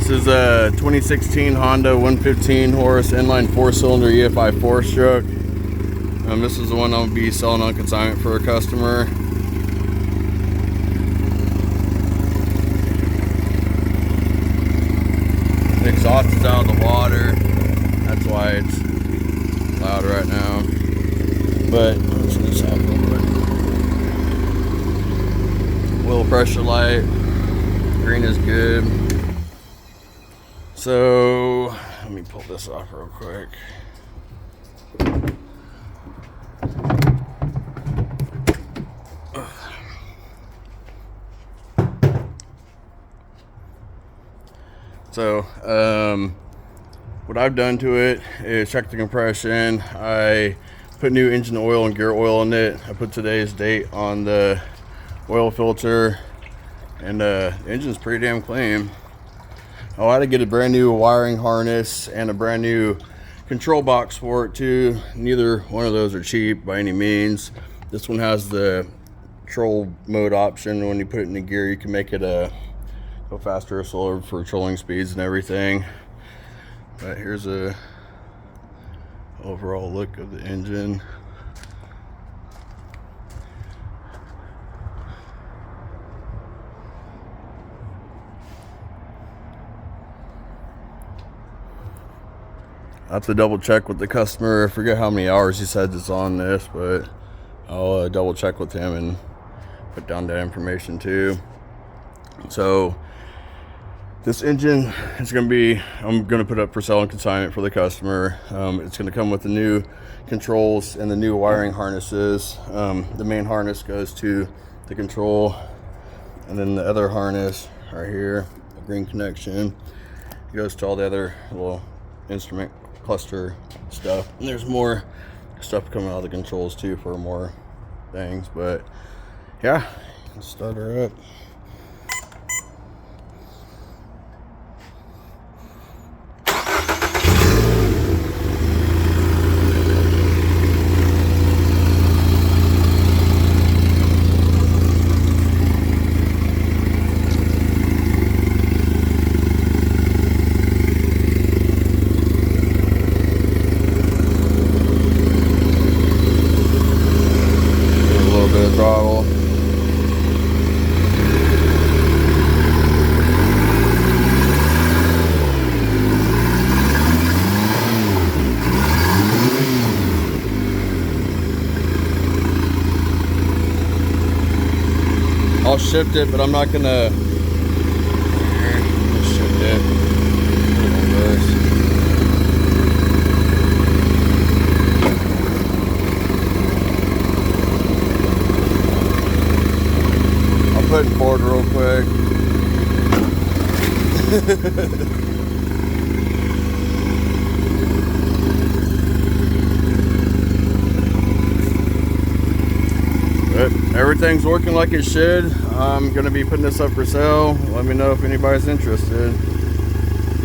This is a 2016 Honda 115 horse inline 4-cylinder EFI 4-stroke. This is the one I'll be selling on consignment for a customer. The exhaust is out of the water. That's why it's loud right now. But let's turn this off real quick. Wheel pressure light. Green is good. So let me pull this off real quick. So what I've done to it is check the compression. I put new engine oil and gear oil in it. I put today's date on the oil filter, and the engine's pretty damn clean. I had to get a brand new wiring harness and a brand new control box for it too. Neither one of those are cheap by any means. This one has the troll mode option. When you put it in the gear, you can make it go faster or slower for trolling speeds and everything. But here's a overall look of the engine. I have to double check with the customer. I forget how many hours he said it's on this, but I'll double check with him and put down that information too. So this engine is going to be, I'm going to put up for sale and consignment for the customer. It's going to come with the new controls and the new wiring harnesses. The main harness goes to the control, and then the other harness right here, the green connection, goes to all the other little instrument cluster stuff. And there's more stuff coming out of the controls too for more things. But yeah, let's start her up. Throttle. I'll shift it, but I'm not gonna shift it. Putting forward real quick. But everything's working like it should. I'm gonna be putting this up for sale. Let me know if anybody's interested.